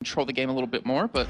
control the game a little bit more, but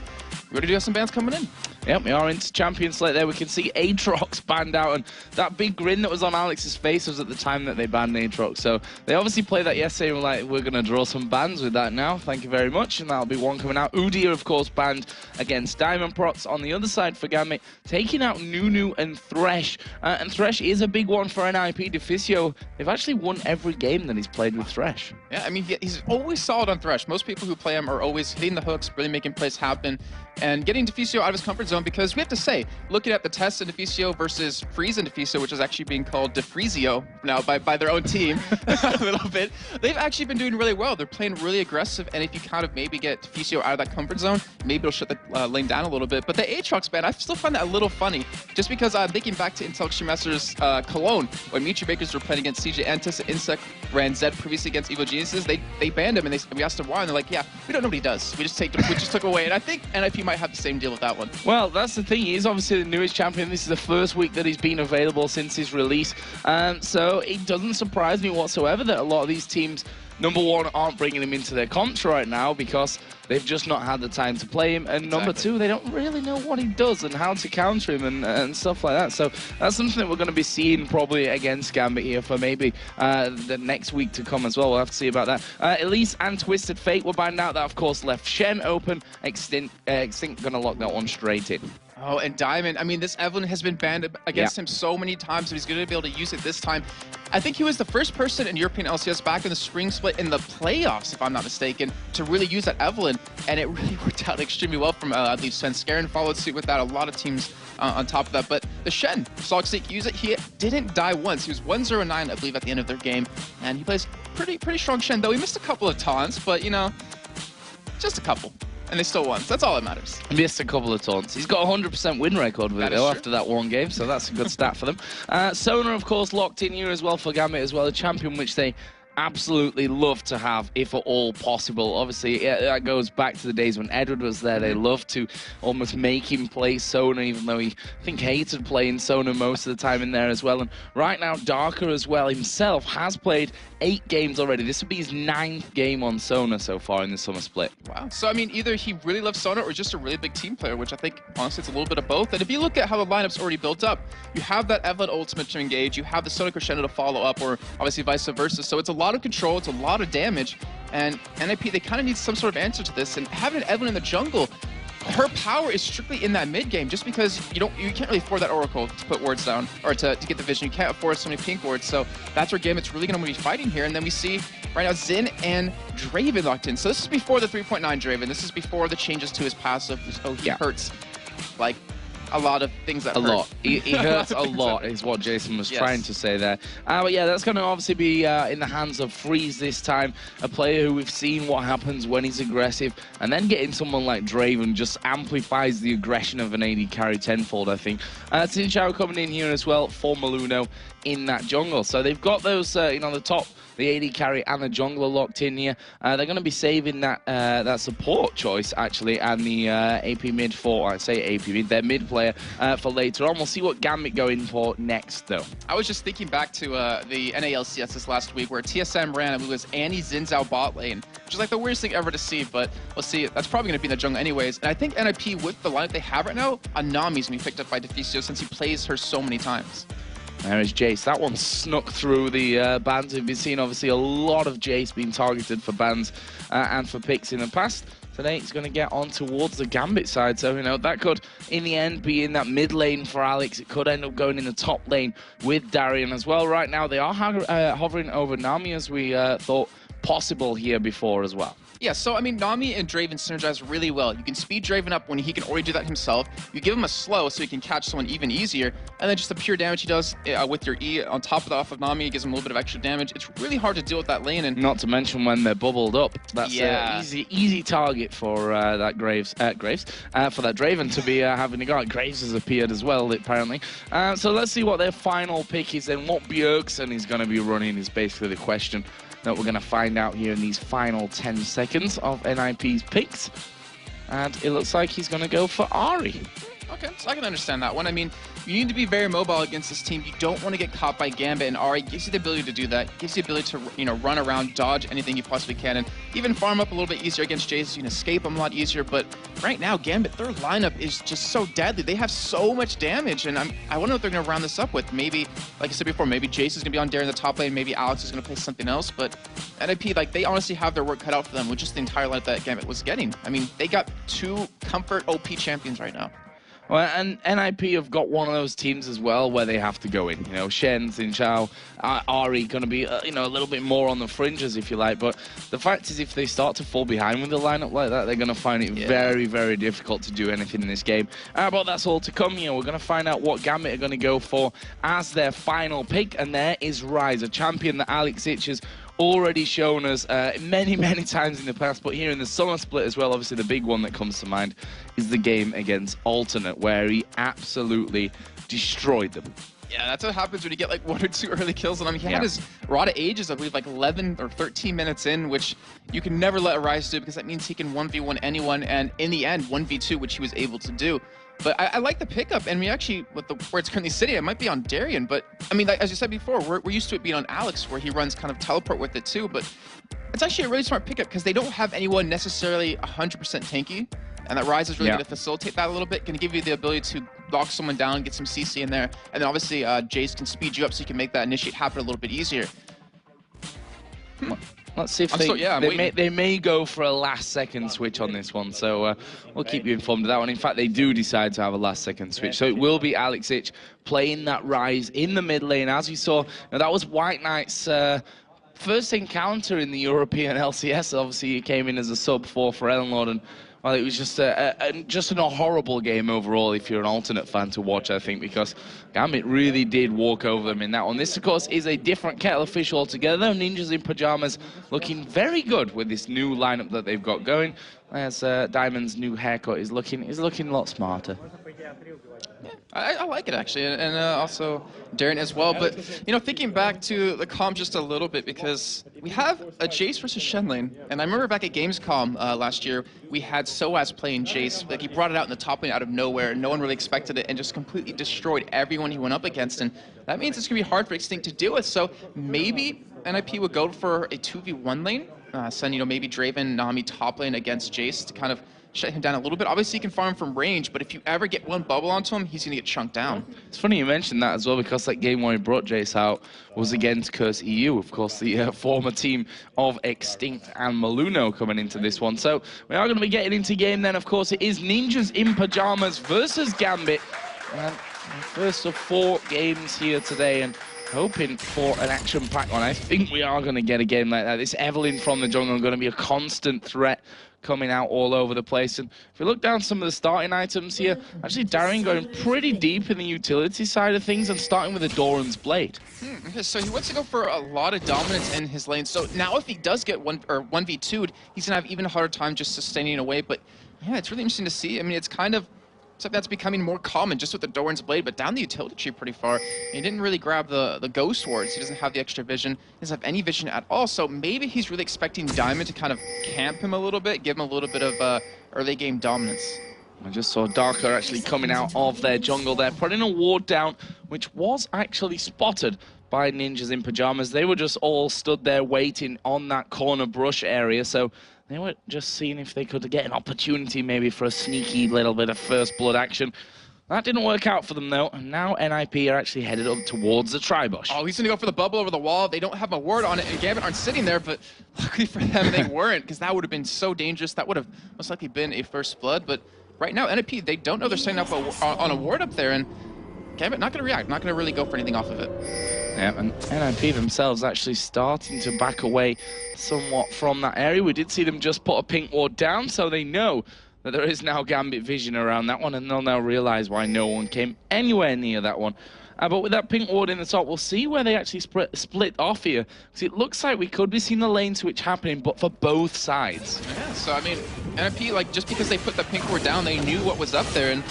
we already do have some bans coming in. Yep, we are into Champion Slate there. We can see Aatrox banned out, and that big grin that was on Alex's face was at the time that they banned Aatrox. So they obviously played that yesterday and were like, we're going to draw some bans with that now. Thank you very much. And that'll be one coming out. Udyr, of course, banned against Diamond Prots. On the other side for Gambit, taking out Nunu and Thresh. And Thresh is a big one for NIP. Deficio, they've actually won every game that he's played with Thresh. Yeah, I mean, he's always solid on Thresh. Most people who play him are always hitting the hooks, really making plays happen, and getting Deficio out of his comfort zone, because we have to say, looking at the tests in Deficio versus Freeze and Deficio, which is actually being called Defreezio now by their own team a little bit, they've actually been doing really well. They're playing really aggressive, and if you kind of maybe get Deficio out of that comfort zone, maybe it'll shut the lane down a little bit. But the Aatrox ban, I still find that a little funny, just because I'm thinking back to Intel Extreme Masters Cologne, when Mitri Bakers were playing against CJ Antis and Insect ran Zed previously against Evil Geniuses. They banned him, and we asked him why, and they're like, yeah, we don't know what he does. We just took away. And I think NIP might have the same deal with that one. Well, that's the thing. He's obviously the newest champion. This is the first week that he's been available since his release. So it doesn't surprise me whatsoever that a lot of these teams, number one, aren't bringing him into their comps right now because they've just not had the time to play him. And number two, they don't really know what he does and how to counter him and stuff like that. So that's something that we're going to be seeing probably against Gambit here for maybe the next week to come as well. We'll have to see about that. Elise and Twisted Fate were banned out. That, of course, left Shen open. Extinct going to lock that one straight in. Oh, and Diamond, I mean, this Evelyn has been banned against him so many times, so he's going to be able to use it this time. I think he was the first person in European LCS back in the spring split in the playoffs, if I'm not mistaken, to really use that Evelyn, and it really worked out extremely well from, I believe, Svenskeren followed suit with that, a lot of teams on top of that. But the Shen, Solid use it, he didn't die once. He was 1-0-9, I believe, at the end of their game, and he plays pretty strong Shen, though he missed a couple of taunts, but, you know, just a couple. And they still won. So that's all that matters. Missed a couple of taunts. He's got a 100% win record with it though, after that one game, so that's a good stat for them. Sona, of course, locked in here as well for Gambit as well, a champion which they absolutely love to have, if at all possible. Obviously, that goes back to the days when Edward was there. They loved to almost make him play Sona, even though he, I think, hated playing Sona most of the time in there as well. And right now, Darker as well himself has played 8 games already. This would be his 9th game on Sona so far in the summer split. Wow. So, I mean, either he really loves Sona or just a really big team player, which I think, honestly, it's a little bit of both. And if you look at how the lineup's already built up, you have that Evelyn ultimate to engage, you have the Sona Crescendo to follow up, or obviously vice versa. So it's a lot of control, it's a lot of damage, and NIP, they kind of need some sort of answer to this. And having an Evelyn in the jungle, her power is strictly in that mid game, just because you can't really afford that Oracle to put wards down, or to get the vision. You can't afford so many pink wards, so that's where Gambit's really going to be fighting here. And then we see right now Xin and Draven locked in. So this is before the 3.9 Draven. This is before the changes to his passive. So he hurts like a lot of things that hurt. He hurts a lot is what Jason was trying to say there. But yeah, that's going to obviously be in the hands of Freeze this time, a player who we've seen what happens when he's aggressive, and then getting someone like Draven just amplifies the aggression of an AD carry tenfold, I think. Tinchao coming in here as well for Maluno in that jungle. So they've got those, you know, the top, the AD carry and the jungler locked in here. They're going to be saving that that support choice, actually, and the AP mid for, I say AP mid, their mid player for later on. We'll see what Gambit go in for next, though. I was just thinking back to the NALCS this last week, where TSM ran, I believe it was Annie Xin Zhao bot lane, which is like the weirdest thing ever to see, but we'll see. That's probably going to be in the jungle anyways. And I think NIP, with the lineup they have right now, Anami's going to be picked up by Deficio since he plays her so many times. There is Jace. That one snuck through the bans. We've been seeing, obviously, a lot of Jace being targeted for bans and for picks in the past. Today, it's going to get on towards the Gambit side. So, you know, that could, in the end, be in that mid lane for Alex. It could end up going in the top lane with Darian as well. Right now, they are hovering over Nami, as we thought possible here before as well. Yeah, so I mean, Nami and Draven synergize really well. You can speed Draven up when he can already do that himself. You give him a slow so he can catch someone even easier, and then just the pure damage he does with your E on top of the off of Nami, it gives him a little bit of extra damage. It's really hard to deal with that lane, and not to mention when they're bubbled up. That's an easy target for that Graves for that Draven to be having a go. Graves has appeared as well, apparently. So let's see what their final pick is, and what Bjergsen is going to be running is basically the question that we're going to find out here in these final 10 seconds of NIP's picks. And it looks like he's going to go for Ahri. Okay, so I can understand that one. I mean, you need to be very mobile against this team. You don't want to get caught by Gambit, and Ari gives you the ability to do that. Gives you the ability to, run around, dodge anything you possibly can, and even farm up a little bit easier against Jace. You can escape them a lot easier, but right now, Gambit, their lineup is just so deadly. They have so much damage, and I wonder what they're going to round this up with. Maybe, like I said before, maybe Jace is going to be on Darien in the top lane, maybe Alex is going to play something else, but NIP, like, they honestly have their work cut out for them with just the entire lineup that Gambit was getting. I mean, they got 2 comfort OP champions right now. Well, and NIP have got one of those teams as well where they have to go in. Shen, Xin Zhao, Ari going to be, a little bit more on the fringes, if you like. But the fact is, if they start to fall behind with a lineup like that, they're going to find it very, very difficult to do anything in this game. But that's all to come. We're going to find out what Gambit are going to go for as their final pick. And there is Rise, a champion that Alex Ich has already shown us many, many times in the past, but here in the summer split as well, obviously the big one that comes to mind is the game against Alternate, where he absolutely destroyed them. Yeah, that's what happens when you get like 1 or 2 early kills on him. He had his Rod of Ages, I believe, like 11 or 13 minutes in, which you can never let a Rise do because that means he can 1v1 anyone, and in the end, 1v2, which he was able to do. But I like the pickup, and we actually, with where it's currently sitting, it might be on Darien, but I mean, like, as you said before, we're used to it being on Alex, where he runs kind of teleport with it too, but it's actually a really smart pickup because they don't have anyone necessarily 100% tanky, and that Rise is really going to facilitate that a little bit, going to give you the ability to lock someone down, get some CC in there, and then obviously Jace can speed you up so you can make that initiate happen a little bit easier. Let's see if they may go for a last-second switch on this one, so we'll keep you informed of that one. In fact, they do decide to have a last-second switch, so it will be Alex Ich playing that Rise in the mid lane. As you saw, that was White Knight's first encounter in the European LCS. Obviously, he came in as a sub for Ellenlord, and well, it was just a horrible game overall if you're an Alternate fan to watch, I think, because Gambit really did walk over them in that one. This, of course, is a different kettle of fish altogether. Ninjas in Pajamas looking very good with this new lineup that they've got going. As Diamond's new haircut is looking a lot smarter. I like it, actually, and also Darien as well. But, thinking back to the comp just a little bit, because we have a Jace versus Shen lane, and I remember back at Gamescom last year, we had Soaz playing Jace. Like, he brought it out in the top lane out of nowhere, and no one really expected it, and just completely destroyed everyone he went up against, and that means it's going to be hard for Extinct to deal with. So maybe NIP would go for a 2v1 lane, send, maybe Draven, Nami top lane against Jace to kind of shut him down a little bit. Obviously, he can farm from range, but if you ever get one bubble onto him, he's going to get chunked down. It's funny you mentioned that as well, because that game where he brought Jace out was against Curse EU, of course, the former team of Extinct and Maluno coming into this one. So we are going to be getting into game then. Of course, it is Ninjas in Pajamas versus Gambit. And first of 4 games here today, and hoping for an action-packed one. I think we are going to get a game like that. This Evelyn from the jungle is going to be a constant threat coming out all over the place. And if we look down some of the starting items here, actually Darien going pretty deep in the utility side of things and starting with a Doran's Blade. Okay, so he wants to go for a lot of dominance in his lane. So now if he does get 1v2'd, he's going to have even a harder time just sustaining away. But yeah, it's really interesting to see. I mean, it's kind of something that's becoming more common just with the Doran's Blade, but down the utility tree pretty far. He didn't really grab the Ghost Wards. He doesn't have the extra vision. He doesn't have any vision at all. So maybe he's really expecting Diamond to kind of camp him a little bit, give him a little bit of early game dominance. I just saw Darker actually coming out of their jungle there, putting a ward down, which was actually spotted by Ninjas in Pajamas. They were just all stood there waiting on that corner brush area, so they were just seeing if they could get an opportunity maybe for a sneaky little bit of first blood action. That didn't work out for them, though, and now NIP are actually headed up towards the Tribush. Oh, he's going to go for the bubble over the wall. They don't have a ward on it, and Gambit aren't sitting there, but luckily for them, they weren't, because that would have been so dangerous. That would have most likely been a first blood, but right now, NIP, they don't know they're setting up on a ward up there, and Gambit not going to react, not going to really go for anything off of it. Yeah, and NIP themselves actually starting to back away somewhat from that area. We did see them just put a pink ward down, so they know that there is now Gambit vision around that one, and they'll now realize why no one came anywhere near that one. But with that pink ward in the top, we'll see where they actually split off here, because it looks like we could be seeing the lane switch happening, but for both sides. Yeah, so I mean, NIP, like, just because they put the pink ward down, they knew what was up there, and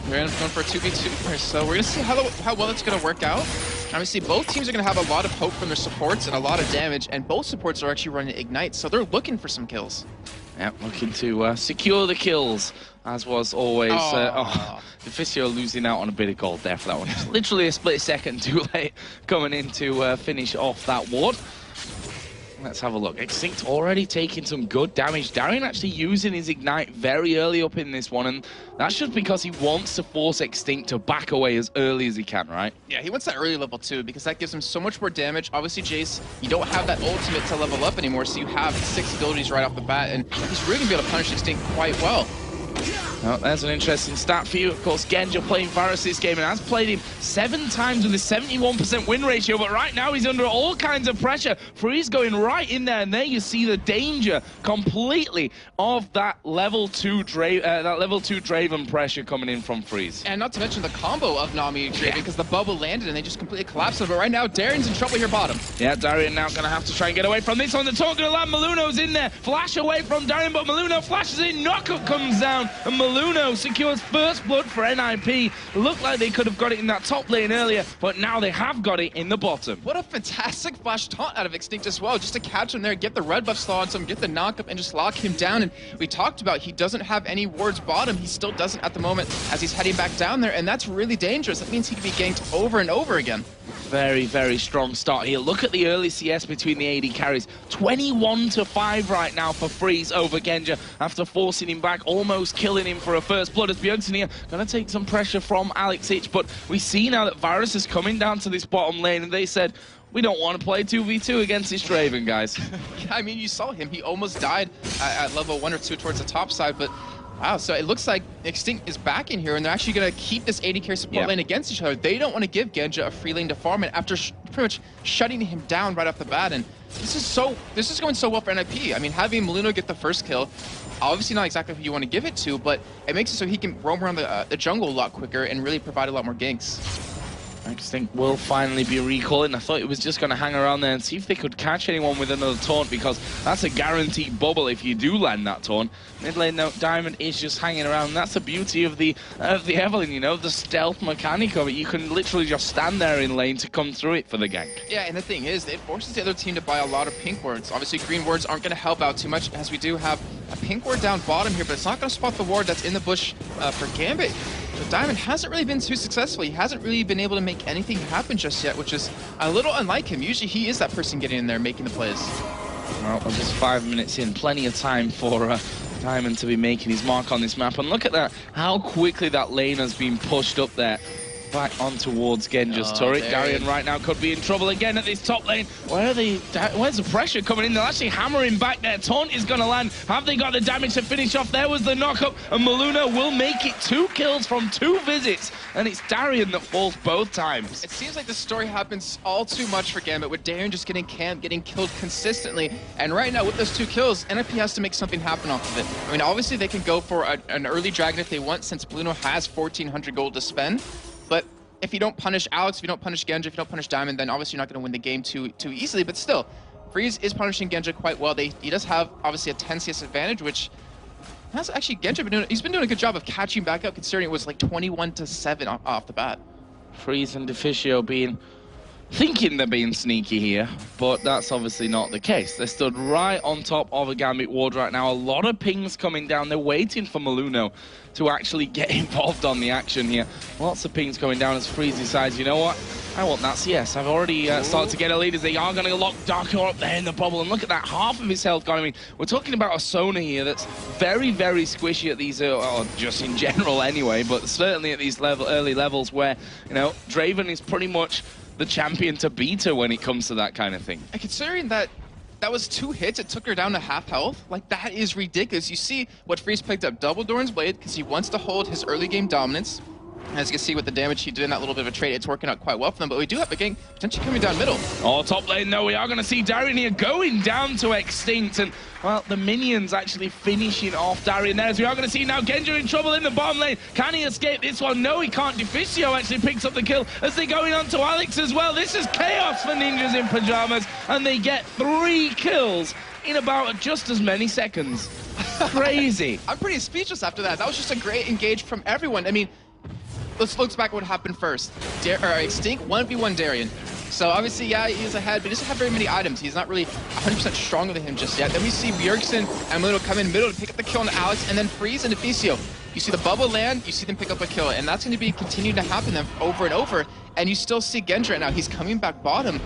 they're going for a 2v2 first. So we're going to see how well it's going to work out. Obviously, both teams are going to have a lot of hope from their supports and a lot of damage, and both supports are actually running Ignite, so they're looking for some kills. Yeah, looking to secure the kills, as was always. Deficio losing out on a bit of gold there for that one. It's literally a split second too late coming in to finish off that ward. Let's have a look. Extinct already taking some good damage. Darian actually using his Ignite very early up in this one, and that's just because he wants to force Extinct to back away as early as he can, right? Yeah, he wants that early level too, because that gives him so much more damage. Obviously, Jace, you don't have that ultimate to level up anymore, so you have 6 abilities right off the bat, and he's really going to be able to punish Extinct quite well. Well, there's an interesting stat for you. Of course, Genja playing Varus this game and has played him 7 times with a 71% win ratio, but right now he's under all kinds of pressure. Freeze going right in there, and there you see the danger completely of that level 2 Draven pressure coming in from Freeze. And not to mention the combo of Nami and Draven, because the bubble landed and they just completely collapsed him. But right now, Darian's in trouble here bottom. Yeah, Darian now going to have to try and get away from this one. The taunt going to land. Maluno's in there. Flash away from Darian, but Maluno flashes in. Knockup comes down, and Maluno secures first blood for NIP. Looked like they could have got it in that top lane earlier, but now they have got it in the bottom. What a fantastic flash taunt out of Extinct as well, just to catch him there, get the red buff slow on him, get the knockup, and just lock him down. And we talked about he doesn't have any wards bottom. He still doesn't at the moment as he's heading back down there, and that's really dangerous. That means he can be ganked over and over again. Very, very strong start here. Look at the early CS between the AD carries. 21-5 right now for Freeze over Genja after forcing him back, almost killing him for a first blood as Bjergsen here going to take some pressure from Alex Ich. But we see now that Varus is coming down to this bottom lane, and they said, we don't want to play 2v2 against this Draven, guys. Yeah, I mean, you saw him. He almost died at level 1 or 2 towards the top side, but wow, so it looks like Extinct is back in here, and they're actually going to keep this AD carry support lane against each other. They don't want to give Genja a free lane to farm it after pretty much shutting him down right off the bat, and this is going so well for NIP. I mean, having Maluno get the first kill, obviously not exactly who you want to give it to, but it makes it so he can roam around the jungle a lot quicker and really provide a lot more ganks. Extinct will finally be recalling. I thought it was just going to hang around there and see if they could catch anyone with another taunt, because that's a guaranteed bubble if you do land that taunt. Mid lane, though, Diamond is just hanging around. That's the beauty of the Evelynn, you know, the stealth mechanic of it. You can literally just stand there in lane to come through it for the gank. Yeah, and the thing is, it forces the other team to buy a lot of pink wards. Obviously, green wards aren't going to help out too much, as we do have a pink ward down bottom here, but it's not going to spot the ward that's in the bush for Gambit. So Diamond hasn't really been too successful. He hasn't really been able to make anything happen just yet, which is a little unlike him. Usually he is that person getting in there making the plays. Well, we're just 5 minutes in. Plenty of time for Diamond to be making his mark on this map. And look at that, how quickly that lane has been pushed up there. Back on towards Genja's turret. Darian right now could be in trouble again at this top lane. Where's the pressure coming in? They're actually hammering back there. Taunt is going to land. Have they got the damage to finish off? There was the knockup, and Maluno will make it 2 kills from 2 visits, and it's Darian that falls both times. It seems like the story happens all too much for Gambit, with Darian just getting camped, getting killed consistently, and right now with those 2 kills, NIP has to make something happen off of it. I mean, obviously they can go for an early dragon if they want, since Bluno has 1,400 gold to spend. But if you don't punish Alex, if you don't punish Genja, if you don't punish Diamond, then obviously you're not going to win the game too easily. But still, Freeze is punishing Genja quite well. He does have obviously a 10 CS advantage, which has actually Genja he's been doing a good job of catching back up, considering it was like 21-7 off the bat. Freeze and Deficio thinking they're being sneaky here, but that's obviously not the case. They're stood right on top of a Gambit ward right now. A lot of pings coming down. They're waiting for Maluno to actually get involved on the action here. Lots of pings coming down as Freeze decides, you know what? I want that CS. I've already started to get a lead as they are going to lock Darko up there in the bubble. And look at that, half of his health gone. I mean, we're talking about a Sona here that's very, very squishy at these, or just in general anyway, but certainly at these early levels where, you know, Draven is pretty much the champion to beat her when it comes to that kind of thing. And considering that was 2 hits, it took her down to half health. Like, that is ridiculous. You see what Freeze picked up, double Doran's Blade, because he wants to hold his early game dominance. As you can see with the damage he did in that little bit of a trade, it's working out quite well for them, but we do have a gang potentially coming down middle. Oh, top lane, though, we are going to see Darian here going down to Extinct, and, well, the minions actually finishing off Darian there, as we are going to see now Genja in trouble in the bottom lane. Can he escape this one? No, he can't. Deficio actually picks up the kill as they're going on to Alex as well. This is chaos for Ninjas in Pyajamas, and they get 3 kills in about just as many seconds. Crazy. I'm pretty speechless after that. That was just a great engage from everyone. I mean, let's look back at what happened first. Extinct 1v1 Darian. So obviously, yeah, he's ahead, but he doesn't have very many items. He's not really 100% stronger than him just yet. Then we see Bjergsen and Melino come in middle to pick up the kill on Alex, and then Freeze and Deficio. You see the bubble land, you see them pick up a kill, and that's going to be continuing to happen then over and over. And you still see Genji right now. He's coming back bottom,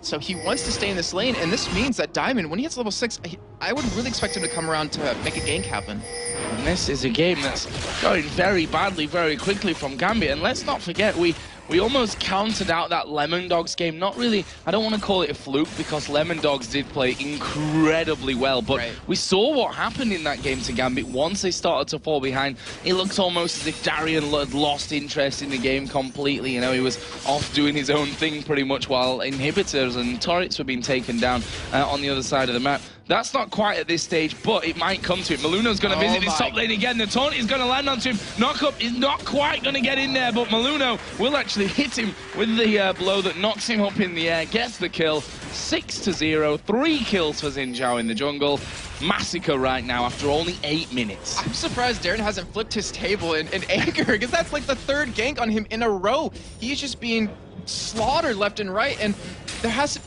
so he wants to stay in this lane, and this means that Diamond, when he hits level 6, I would really expect him to come around to make a gank happen. And this is a game that's going very badly, very quickly from Gambit. And let's not forget, we almost counted out that Lemon Dogs game. Not really, I don't want to call it a fluke, because Lemon Dogs did play incredibly well. But we saw what happened in that game to Gambit. Once they started to fall behind, it looked almost as if Darian had lost interest in the game completely. You know, he was off doing his own thing pretty much, while inhibitors and turrets were being taken down on the other side of the map. That's not quite at this stage, but it might come to it. Melino's going to visit his top lane again. The taunt is going to land onto him. Knockup is not quite going to get in there, but Melino will actually hit him with the blow that knocks him up in the air, gets the kill. 6-0, 3 kills for Xin Zhao in the jungle. Massacre right now after only 8 minutes. I'm surprised Darren hasn't flipped his table in anger, because that's like the 3rd gank on him in a row. He's just being slaughtered left and right, and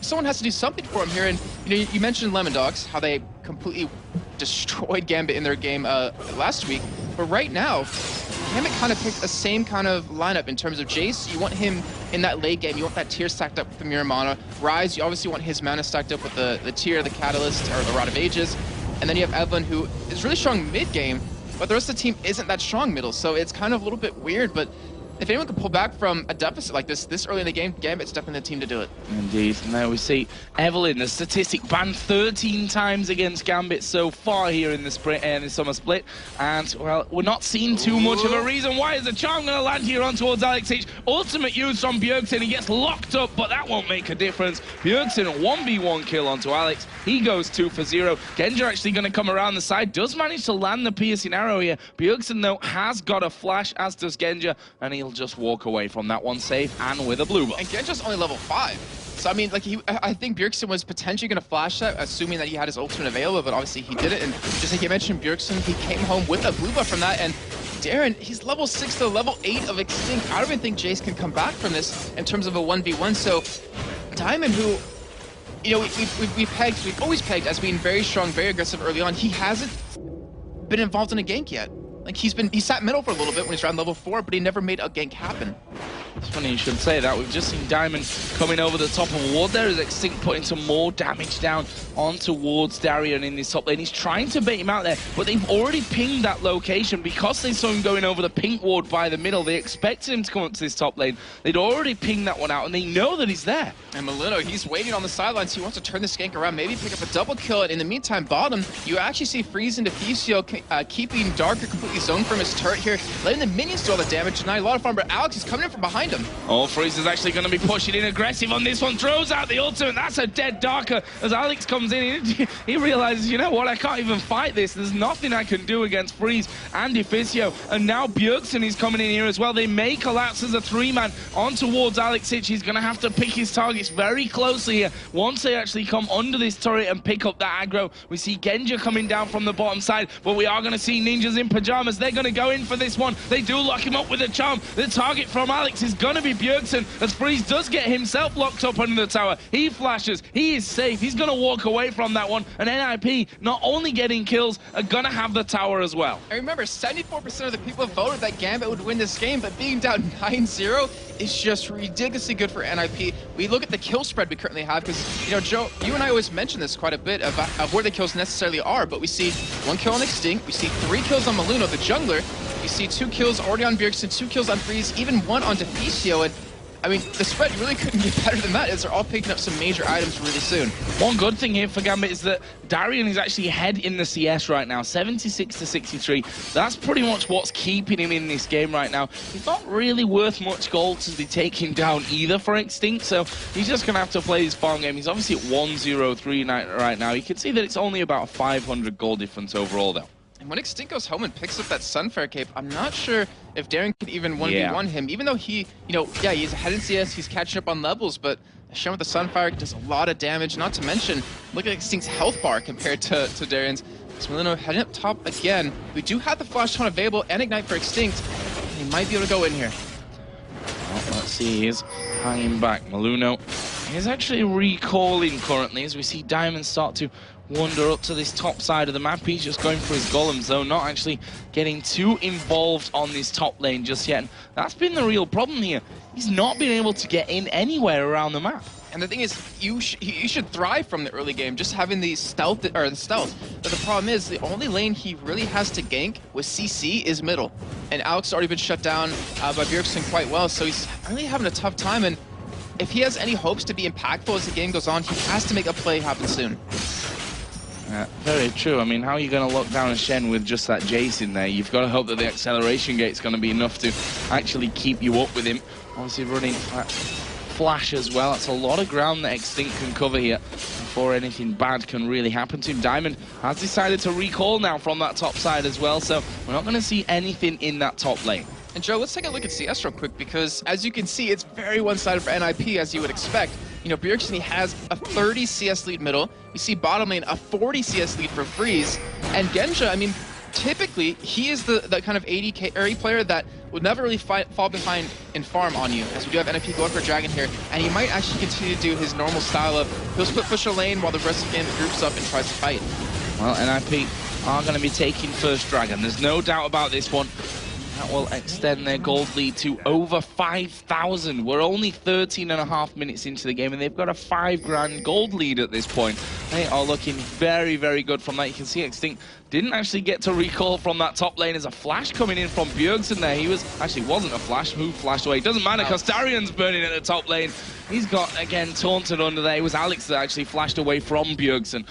someone has to do something for him here. And you know, you mentioned Lemon Dogs, how they completely destroyed Gambit in their game last week, but right now Gambit kind of picked the same kind of lineup in terms of Jace. You want him in that late game, you want that tier stacked up with the Mirror Mana. Ryze, you obviously want his mana stacked up with the tier, the Catalyst, or the Rod of Ages. And then you have Evelyn, who is really strong mid game, but the rest of the team isn't that strong middle, so it's kind of a little bit weird. But if anyone can pull back from a deficit like this early in the game, Gambit's definitely the team to do it. Indeed. Now we see Evelyn, the statistic, banned 13 times against Gambit so far here in the summer split. And, well, we're not seeing too much of a reason why. Is the charm going to land here on towards Alex H? Ultimate use from Bjergsen. He gets locked up, but that won't make a difference. Bjergsen, 1v1 kill onto Alex. He goes 2 for 0. Genji actually going to come around the side. Does manage to land the piercing arrow here. Bjergsen, though, has got a flash, as does Genji. And he'll just walk away from that one safe and with a blue buff. And Genji's only level 5. So, I mean, like, I think Bjergsen was potentially going to flash that, assuming that he had his ultimate available, but obviously he did it. And just like you mentioned, Bjergsen, he came home with a blue buff from that. And Darren, he's level 6 to level 8 of Extinct. I don't even think Jace can come back from this in terms of a 1v1. So, Diamond, who, you know, we've always pegged as being very strong, very aggressive early on. He hasn't been involved in a gank yet. Like, he sat middle for a little bit when he's around level 4, but he never made a gank happen. It's funny you should say that. We've just seen Diamond coming over the top of a ward there as Extinct putting some more damage down on towards Darian in this top lane. He's trying to bait him out there, but they've already pinged that location because they saw him going over the pink ward by the middle. They expected him to come up to this top lane. They'd already pinged that one out, and they know that he's there. And Melino, he's waiting on the sidelines. He wants to turn the gank around, maybe pick up a double kill. And in the meantime, bottom, you actually see Freeze and Deficio keeping Darker completely zoned from his turret here, letting the minions do all the damage tonight. A lot of farm, but Alex is coming in from behind him. Oh, Freeze is actually going to be pushing in aggressive on this one. Throws out the ultimate. That's a dead Darker. As Alex comes in, he realizes, you know what, I can't even fight this. There's nothing I can do against Freeze and Deficio. And now Bjergsen is coming in here as well. They may collapse as a 3-man on towards Alex Hitch. He's going to have to pick his targets very closely here. Once they actually come under this turret and pick up that aggro, we see Genji coming down from the bottom side, but we are going to see ninjas in pajamas. They're going to go in for this one. They do lock him up with a charm. The target from Alex is going to be Bjergsen, as Freeze does get himself locked up under the tower. He flashes. He is safe. He's going to walk away from that one. And NIP, not only getting kills, are going to have the tower as well. And remember, 74% of the people voted that Gambit would win this game, but being down 9-0 is just ridiculously good for NIP. We look at the kill spread we currently have, because, you know, Joe, you and I always mention this quite a bit of where the kills necessarily are, but we see 1 kill on Extinct, we see 3 kills on Melino, the jungler, we see 2 kills already on Bjergsen, 2 kills on Freeze, even 1 on Deficio, and I mean, the spread really couldn't get better than that, as they're all picking up some major items really soon. One good thing here for Gambit is that Darian is actually ahead in the CS right now, 76 to 63. That's pretty much what's keeping him in this game right now. He's not really worth much gold to be taken down either for Extinct, so he's just going to have to play his farm game. He's obviously at 1-0-3 right now. You can see that it's only about a 500 gold difference overall, though. And when Extinct goes home and picks up that Sunfire cape, I'm not sure if Darren can even 1v1 him, even though he, you know, yeah, he's ahead in CS, he's catching up on levels, but Shen with the Sunfire does a lot of damage, not to mention, look at Extinct's health bar compared to Darren's. So Melino heading up top again. We do have the Flash Taunt available and Ignite for Extinct. He might be able to go in here. Well, let's see, he's hanging back. Melino He's actually recalling currently as we see Diamond start to wander up to this top side of the map. He's just going for his golems though, not actually getting too involved on this top lane just yet. And that's been the real problem here. He's not been able to get in anywhere around the map. And the thing is, you should thrive from the early game, just having the stealth. But the problem is, the only lane he really has to gank with CC is middle. And Alex has already been shut down by Bjergsen quite well, so he's really having a tough time. And if he has any hopes to be impactful as the game goes on, he has to make a play happen soon. Very true. I mean, how are you going to lock down a Shen with just that Jace in there? You've got to hope that the acceleration gate's going to be enough to actually keep you up with him. Obviously running Flash as well. That's a lot of ground that Extinct can cover here before anything bad can really happen to him. Diamond has decided to recall now from that top side as well, so we're not going to see anything in that top lane. And Joe, let's take a look at CS real quick, because as you can see, it's very one-sided for NIP, as you would expect. You know, Bjergsen has a 30 CS lead middle. You see bottom lane, a 40 CS lead for Freeze. And Genja, I mean, typically, he is the kind of AD carry player that would never really fall behind in farm on you, as we do have NIP going for Dragon here, and he might actually continue to do his normal style of he'll split push a lane while the rest of the game groups up and tries to fight. Well, NIP are going to be taking first Dragon. There's no doubt about this one. That will extend their gold lead to over 5,000. We're only 13.5 minutes into the game, and they've got a 5 grand gold lead at this point. They are looking very, very good from that. You can see Extinct didn't actually get to recall from that top lane. As a flash coming in from Bjergsen there. He wasn't a flash. Who flashed away? Doesn't matter, because Darian's burning at the top lane. He's got, again, taunted under there. It was Alex that actually flashed away from Bjergsen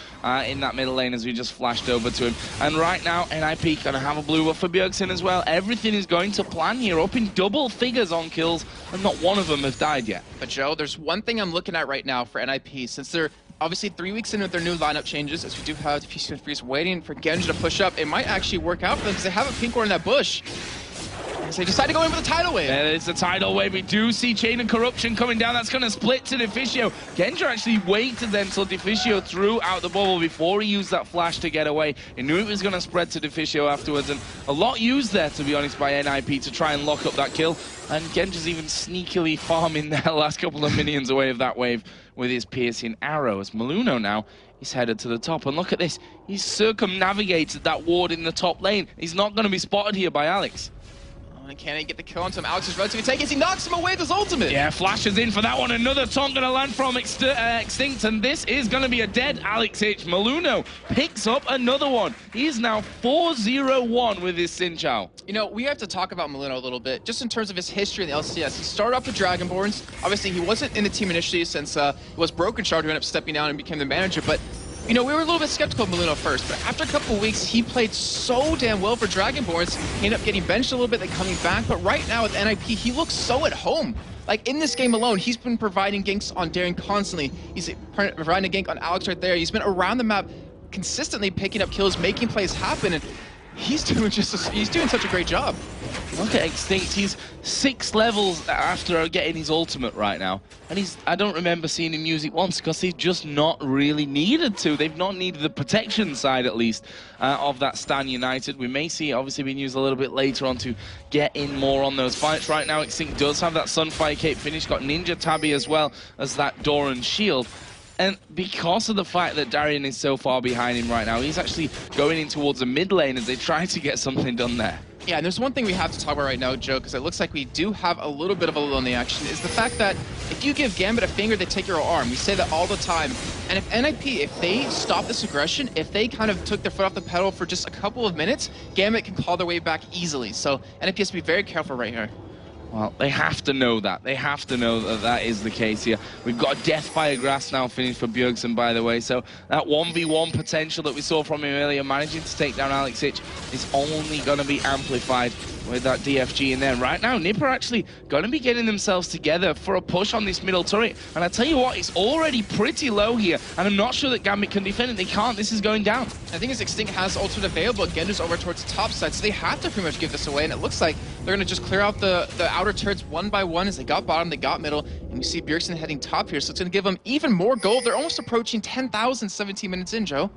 in that middle lane as we just flashed over to him. And right now, NIP going to have a blue buff for Bjergsen as well. Everything is going to plan here, up in double figures on kills, and not one of them have died yet. But Joe, there's one thing I'm looking at right now for NIP, since they're obviously 3 weeks in with their new lineup changes, as we do have Diffusing Freeze waiting for Genja to push up. It might actually work out for them, because they have a pink ward in that bush. So they decide to go in for the tidal wave. Yeah, it's the tidal wave. We do see Chain of Corruption coming down. That's going to split to Diffusio. Genja actually waited then till Diffusio threw out the bubble before he used that flash to get away. He knew it was going to spread to Diffusio afterwards, and a lot used there, to be honest, by NIP to try and lock up that kill. And Genja's even sneakily farming their last couple of minions away of that wave with his piercing arrow. As Maluno now is headed to the top. And look at this. He's circumnavigated that ward in the top lane. He's not going to be spotted here by Alex. And can he get the kill onto him? Alex is relatively taking. He knocks him away with his ultimate. Yeah, flashes in for that one. Another taunt going to land from Extinct, and this is going to be a dead Alex H. Maluno picks up another one. He is now 4-0-1 with his Xin Chao. You know, we have to talk about Maluno a little bit, just in terms of his history in the LCS. He started off with Dragonborns. Obviously, he wasn't in the team initially, since it was Broken Shard who ended up stepping down and became the manager, but you know, we were a little bit skeptical of Maluno first, but after a couple of weeks, he played so damn well for Dragonborns. He ended up getting benched a little bit, then coming back, but right now with NIP, he looks so at home. Like, in this game alone, he's been providing ganks on Darien constantly. He's providing a gank on Alex right there. He's been around the map consistently picking up kills, making plays happen, and he's doing such a great job. Look at Extinct. He's 6 levels after getting his ultimate right now. And I don't remember seeing him use it once, because he's just not really needed to. They've not needed the protection side, at least, of that Stan United. We may see it obviously being used a little bit later on to get in more on those fights. Right now, Extinct does have that Sunfire Cape finish. Got Ninja Tabby as well as that Doran Shield. And because of the fact that Darien is so far behind him right now, he's actually going in towards the mid lane as they try to get something done there. Yeah, and there's one thing we have to talk about right now, Joe, because it looks like we do have a little bit of a lull in the action, is the fact that if you give Gambit a finger, they take your arm. We say that all the time. And if NIP, if they stop this aggression, if they kind of took their foot off the pedal for just a couple of minutes, Gambit can claw their way back easily. So NIP has to be very careful right here. Well, they have to know that. They have to know that that is the case here. We've got a Deathfire Grass now finished for Bjergsen, by the way. So that 1v1 potential that we saw from him earlier, managing to take down Alex Hitch, is only going to be amplified with that DFG in there. Right now, Nipper actually going to be getting themselves together for a push on this middle turret. And I tell you what, it's already pretty low here. And I'm not sure that Gambit can defend it. They can't. This is going down. I think Extinct has ultimate available. Genja's over towards the top side, so they have to pretty much give this away. And it looks like they're going to just clear out the outer turrets one by one as they got bottom, they got middle. And we see Bjergsen heading top here, so it's going to give them even more gold. They're almost approaching 10,000 17 minutes in, Joe.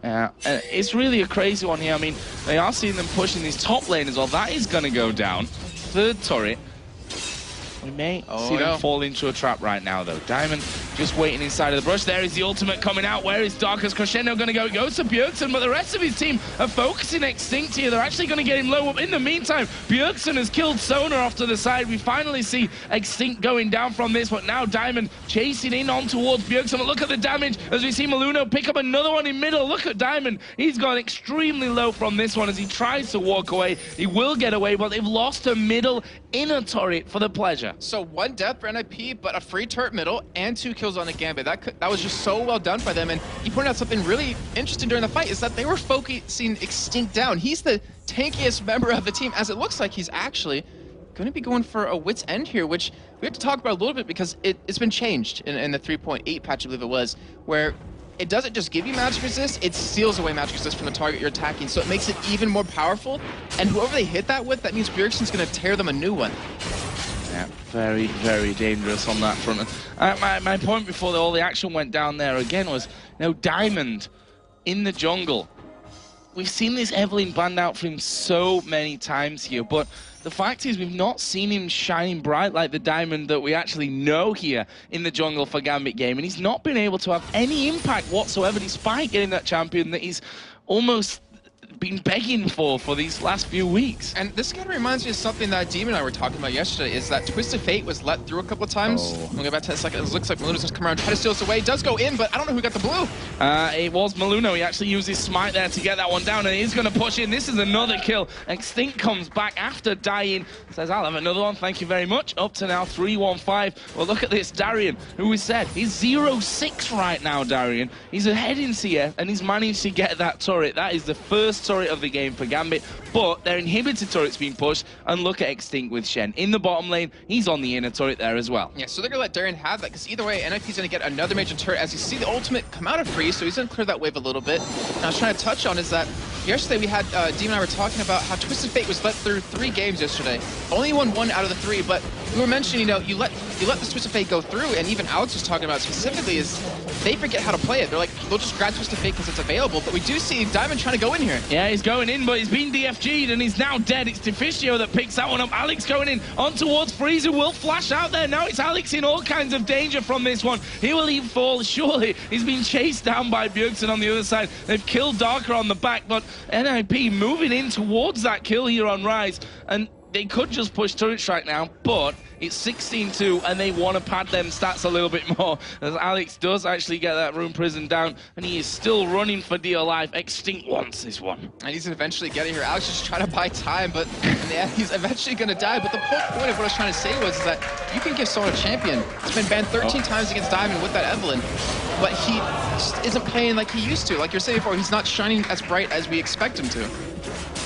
Yeah, it's really a crazy one here. I mean, they are seeing them pushing this top lane as well. That is going to go down. Third turret. We may see them fall into a trap right now, though. Diamond just waiting inside of the brush. There is the ultimate coming out. Where is Darker's Crescendo going to go? It goes to Bjergsen, but the rest of his team are focusing Extinct here. They're actually going to get him low up. In the meantime, Bjergsen has killed Sona off to the side. We finally see Extinct going down from this, but now Diamond chasing in on towards Bjergsen. But look at the damage as we see Maluno pick up another one in middle. Look at Diamond. He's gone extremely low from this one as he tries to walk away. He will get away, but they've lost a middle inner turret for the pleasure. So 1 death for NIP, but a free turret middle and 2 kills on a Gambit. That was just so well done by them. And he pointed out something really interesting during the fight is that they were focusing Extinct down. He's the tankiest member of the team, as it looks like he's actually going to be going for a wit's end here, which we have to talk about a little bit because it's been changed in the 3.8 patch, I believe it was, where it doesn't just give you magic resist, it steals away magic resist from the target you're attacking, so it makes it even more powerful. And whoever they hit that with, that means Bjergsen's going to tear them a new one. Yeah, very, very dangerous on that front. My point before all the action went down there again was, you know, Diamond in the jungle. We've seen this Evelyn banned out for him so many times here, but the fact is we've not seen him shining bright like the Diamond that we actually know here in the jungle for Gambit game, and he's not been able to have any impact whatsoever despite getting that champion that he's almost been begging for these last few weeks. And this kind of reminds me of something that Demon and I were talking about yesterday, is that Twisted Fate was let through a couple of times. Only about 10 seconds. It looks like Maluno's going to come around and try to steal this away. It does go in, but I don't know who got the blue. It was Maluno. He actually used his smite there to get that one down, and he's going to push in. This is another kill. Extinct comes back after dying. Says, I'll have another one. Thank you very much. Up to now 3-1-5. Well, look at this. Darian, who we said, he's 0-6 right now, Darian. He's ahead in CF, and he's managed to get that turret. That is the first turret of the game for Gambit, but their inhibitor turret's been pushed, and look at Extinct with Shen. In the bottom lane, he's on the inner turret there as well. Yeah, so they're going to let Darian have that, because either way, NIP's going to get another major turret as you see the ultimate come out of freeze, so he's going to clear that wave a little bit. And I was trying to touch on is that yesterday we had, Demon and I were talking about how Twisted Fate was let through 3 games yesterday. Only won 1 out of the 3, but we were mentioning, you know, you let the Twisted Fate go through, and even Alex was talking about specifically is they forget how to play it. They're like, they'll just grab Twisted Fate because it's available, but we do see Diamond trying to go in here. Yeah, he's going in, but he's been DFG'd, and he's now dead. It's Deficio that picks that one up. Alex going in on towards Freeze, who will flash out there. Now it's Alex in all kinds of danger from this one. He will even fall, surely. He's been chased down by Bjergsen on the other side. They've killed Darker on the back, but NIP moving in towards that kill here on Rise, and they could just push turret strike now, but it's 16-2, and they want to pad them stats a little bit more, as Alex does actually get that Rune Prison down, and he is still running for dear life. Extinct wants this one. And he's going to eventually get it here. Alex is just trying to buy time, but in the end, he's eventually going to die. But the whole point of what I was trying to say was that you can give someone a champion. He's been banned 13 times against Diamond with that Evelyn, but he just isn't playing like he used to. Like you're saying before, he's not shining as bright as we expect him to.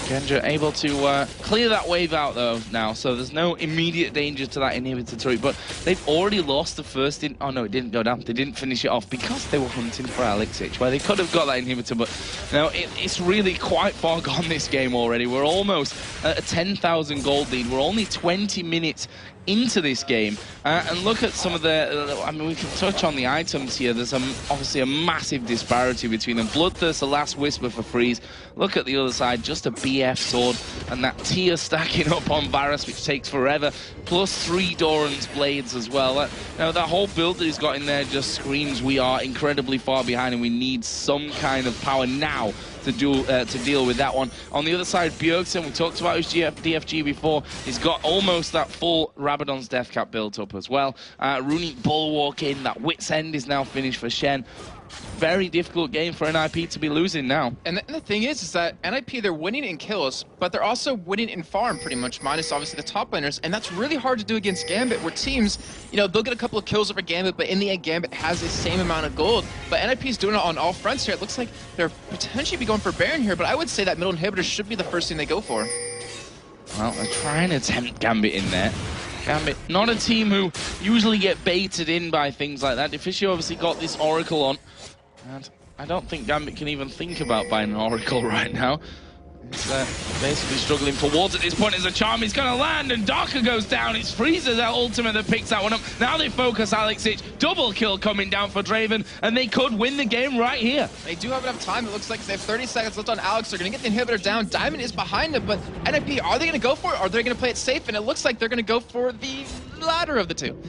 Kendra able to clear that wave out though now, so there's no immediate danger to that inhibitor turret, but they've already lost the first in. Oh no, it didn't go down. They didn't finish it off because they were hunting for Alex H, where they could have got that inhibitor, but you know, it's really quite far gone this game already. We're almost at a 10,000 gold lead. We're only 20 minutes into this game, and look at some of the, I mean, we can touch on the items here. There's obviously a massive disparity between them. Bloodthirst, the last whisper for Freeze. Look at the other side, just a BF sword, and that tier stacking up on Varus, which takes forever, plus 3 Doran's blades as well. Now that whole build that he's got in there just screams we are incredibly far behind, and we need some kind of power now to deal with that one. On the other side, Bjergsen, we talked about his DFG before. He's got almost that full Rabadon's Death Cap built up as well. Runic Bulwark in, that Wit's End is now finished for Shen. Very difficult game for NIP to be losing now. And the thing is that NIP, they're winning in kills, but they're also winning in farm pretty much, minus obviously the top laners, and that's really hard to do against Gambit, where teams, you know, they'll get a couple of kills over Gambit, but in the end, Gambit has the same amount of gold. But NIP's doing it on all fronts here. It looks like they're potentially be going for Baron here, but I would say that middle inhibitor should be the first thing they go for. Well, they're trying to tempt Gambit in there. Gambit, not a team who usually get baited in by things like that. Deficio obviously got this Oracle on, and I don't think Gambit can even think about buying an Oracle right now. He's basically struggling towards at this point as a charm is going to land, and Darker goes down. It's Freezer, that ultimate that picks that one up. Now they focus Alex H. Double kill coming down for Draven, and they could win the game right here. They do have enough time. It looks like they have 30 seconds left on Alex. They're going to get the inhibitor down. Diamond is behind them, but NIP, are they going to go for it, or are they going to play it safe? And it looks like they're going to go for the latter of the two.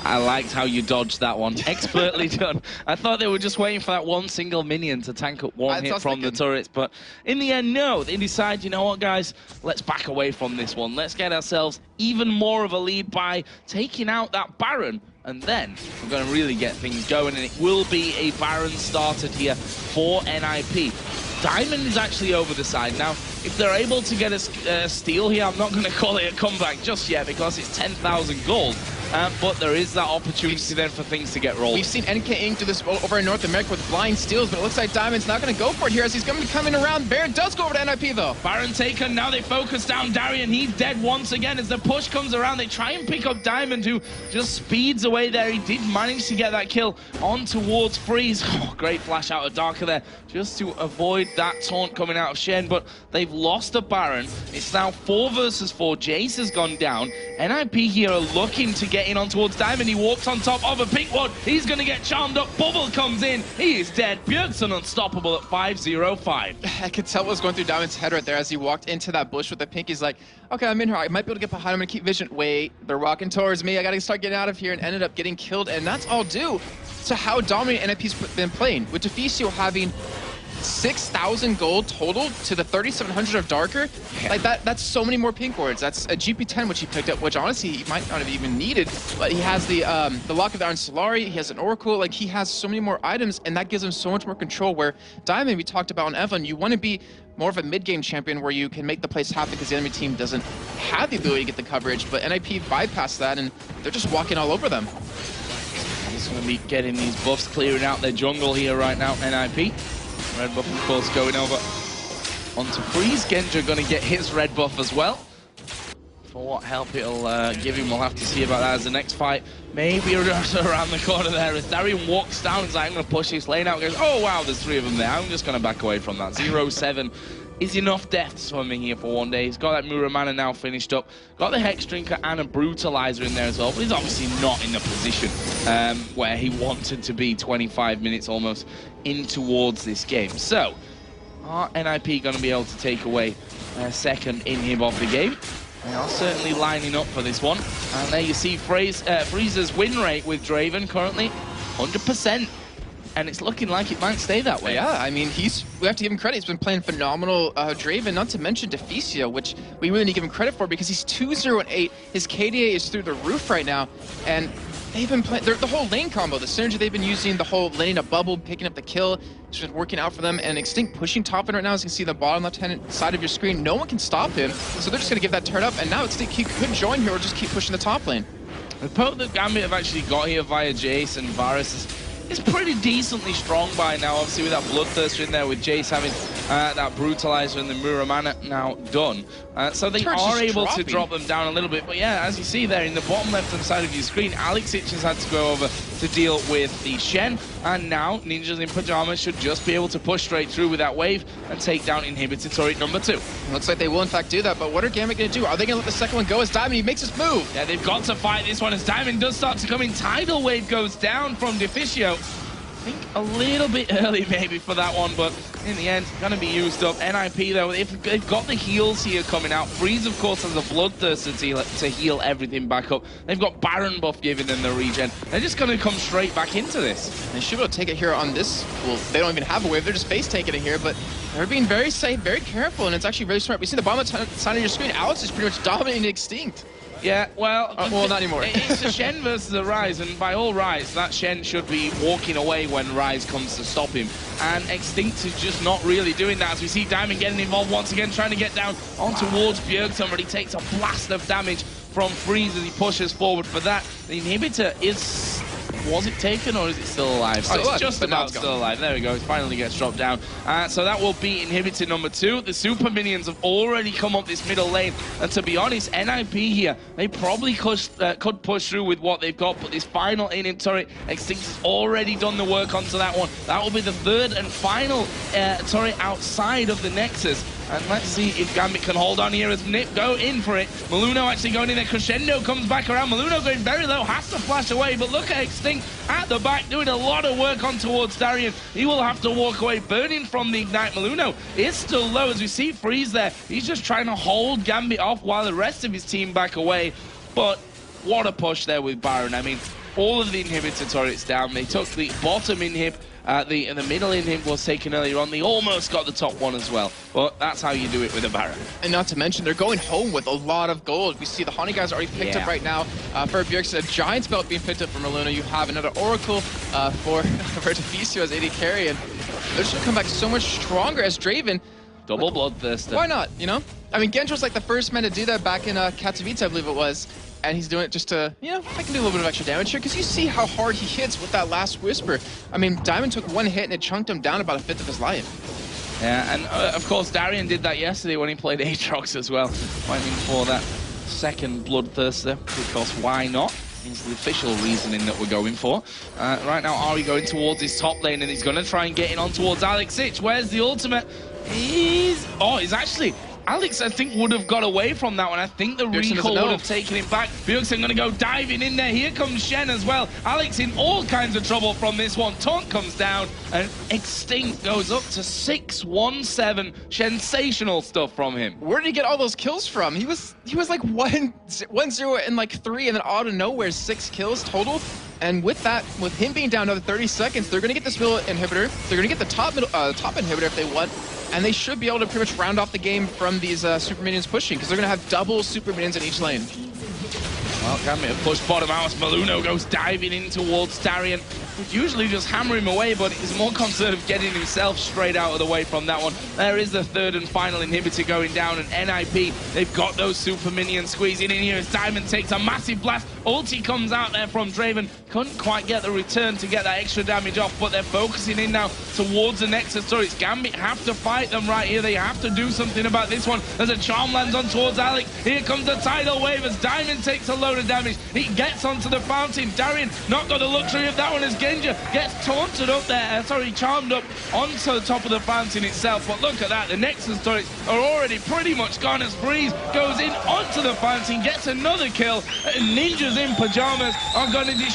I liked how you dodged that one. Expertly done. I thought they were just waiting for that one single minion to tank up one hit from the turrets, but in the end, no. They decide, you know what, guys, let's back away from this one. Let's get ourselves even more of a lead by taking out that Baron, and then we're going to really get things going, and it will be a Baron started here for NIP. Diamond is actually over the side. Now, if they're able to get a steal here, I'm not going to call it a comeback just yet because it's 10,000 gold. But there is that opportunity then for things to get rolled. We've seen NK Inc. do this over in North America with blind steals, but it looks like Diamond's not going to go for it here as he's going to be coming around. Baron does go over to NIP, though. Baron taken. Now they focus down Darian. He's dead once again as the push comes around. They try and pick up Diamond, who just speeds away there. He did manage to get that kill on towards Freeze. Oh, great flash out of Darker there just to avoid that taunt coming out of Shen, but they've lost a Baron. It's now 4 versus 4. Jace has gone down. NIP here are looking to get in on towards Diamond. He walks on top of a pink one. He's going to get charmed up. Bubble comes in. He is dead. Bjergsen unstoppable at 505. I could tell what was going through Diamond's head right there as he walked into that bush with the pink. He's like, okay, I'm in here. I might be able to get behind him. I'm going to keep vision. Wait, they're walking towards me. I got to start getting out of here, and ended up getting killed. And that's all due to how dominant NIP's been playing, with Deficio having 6,000 gold total to the 3,700 of Darker. Like that's so many more pink wards. That's a GP10 which he picked up, which honestly he might not have even needed. But he has the Lock of the Iron Solari, he has an Oracle, like he has so many more items, and that gives him so much more control. Where Diamond, we talked about on Evan, you want to be more of a mid-game champion where you can make the plays happen because the enemy team doesn't have the ability to get the coverage. But NIP bypassed that, and they're just walking all over them. He's going to be getting these buffs, clearing out their jungle here right now, NIP. Red buff, of course, going over onto Freeze. Genja going to get his red buff as well. For what help it'll give him, we'll have to see about that as the next fight. Maybe around the corner there. As Darian walks down, he's like, I'm going to push this lane out. Goes, oh, wow, there's 3 of them there. I'm just going to back away from that. 0-7 is enough deaths for me here for one day. He's got that Muramana now finished up. Got the Hex Drinker and a Brutalizer in there as well. But he's obviously not in the position where he wanted to be 25 minutes almost in towards this game. So, are NIP going to be able to take away a second inhib of the game? They are certainly lining up for this one. And there you see Freeze's win rate with Draven currently 100%. And it's looking like it might stay that way. Yeah, I mean, we have to give him credit. He's been playing phenomenal Draven, not to mention Deficio, which we really need to give him credit for because he's 2-0-8. His KDA is through the roof right now. And they've been playing the whole lane combo, the synergy they've been using, the whole laning a bubble, picking up the kill, it's been working out for them. And Extinct pushing top in right now, as you can see the bottom left-hand side of your screen. No one can stop him, so they're just going to give that turn up. And now Extinct, he could join here or just keep pushing the top lane. The poke that Gambit have actually got here via Jace and Varus is pretty decently strong by now, obviously with that Bloodthirster in there, with Jace having that Brutalizer and the Muramana now done. So they are able to drop them down a little bit. But yeah, as you see there in the bottom left-hand side of your screen, Alexich has had to go over to deal with the Shen. And now Ninjas in Pyjamas should just be able to push straight through with that wave and take down inhibited turret number 2. Looks like they will in fact do that, but what are Gambit going to do? Are they going to let the second one go as Diamond, he makes his move? Yeah, they've got to fight this one as Diamond does start to come in. Tidal Wave goes down from Deficio. I think a little bit early maybe for that one, but in the end, going to be used up. NIP, though, if they've got the heals here coming out. Freeze, of course, has a Bloodthirster to heal everything back up. They've got Baron buff giving them the regen. They're just going to come straight back into this. They should be able to take it here on this. Well, they don't even have a wave. They're just face taking it here, but they're being very safe, very careful, and it's actually really smart. We see the bottom side of your screen. Alex is pretty much dominating Extinct. Yeah, well, well, not anymore. It's a Shen versus a Ryze, and by all rights, that Shen should be walking away when Ryze comes to stop him. And Extinct is just not really doing that, as we see Diamond getting involved once again, trying to get down on towards Bjergsen, but he takes a blast of damage from Freeze as he pushes forward for that. The inhibitor is... Was it taken or is it still alive? So it's just about still alive. There we go. It finally gets dropped down. So that will be inhibitor number 2. The super minions have already come up this middle lane. And to be honest, NIP here, they probably could push through with what they've got. But this final inhib turret, Extinct has already done the work onto that one. That will be the 3rd and final turret outside of the Nexus. And let's see if Gambit can hold on here as Nip go in for it. Maluno actually going in there. Crescendo comes back around. Maluno going very low, has to flash away. But look at Extinct at the back doing a lot of work on towards Darian. He will have to walk away, burning from the Ignite. Maluno is still low as we see Freeze there. He's just trying to hold Gambit off while the rest of his team back away. But what a push there with Baron. I mean, all of the inhibitor turrets down. They took the bottom inhib, the middle inhib was taken earlier on. They almost got the top one as well, but that's how you do it with a Baron. And not to mention, they're going home with a lot of gold. We see the Honey guys already picked up right now. For Bjergsen, a Giant's Belt being picked up from Luna. You have another Oracle for Deficio as AD carry, and they're just going to come back so much stronger as Draven. Double Bloodthirster. Why not, you know? I mean, Gentro's like the first man to do that back in Katowice, I believe it was. And he's doing it just to, you know, I can do a little bit of extra damage here, because you see how hard he hits with that last Whisper. I mean, Diamond took one hit and it chunked him down about a fifth of his life. Yeah, and of course, Darian did that yesterday when he played Aatrox as well. Went in for that second Bloodthirster, because why not? Is the official reasoning that we're going for. Right now, Ari going towards his top lane, and he's going to try and get in on towards Alex Sich. Where's the ultimate? He's actually... Alex, I think, would have got away from that one. I think the recall would have taken him back. Bjergsen going to go diving in there. Here comes Shen as well. Alex in all kinds of trouble from this one. Taunt comes down, and Extinct goes up to 6-1-7. Sensational stuff from him. Where did he get all those kills from? He was like 1-0 and like 3, and then out of nowhere 6 kills total. And with that, with him being down another 30 seconds, they're going to get this middle inhibitor. They're going to get the top inhibitor if they want. And they should be able to pretty much round off the game from these super minions pushing, because they're going to have double super minions in each lane. Well, Gambit push bottom out. Maluno goes diving in towards Darian. Would usually just hammer him away, but he's more concerned of getting himself straight out of the way from that one. There is the third and final inhibitor going down, and NIP, they've got those super minions squeezing in here as Diamond takes a massive blast. Ulti comes out there from Draven. Couldn't quite get the return to get that extra damage off, but they're focusing in now towards the Nexus turrets. Gambit have to fight them right here. They have to do something about this one. As a charm lands on towards Alex. Here comes the tidal wave as Diamond takes a load of damage. He gets onto the fountain. Darian not got the luxury of that one as Genja gets taunted up there, charmed up onto the top of the fountain itself. But look at that, the Nexus turrets are already pretty much gone as Breeze goes in onto the fountain, gets another kill, and Ninjas in Pyajamas are going to destroy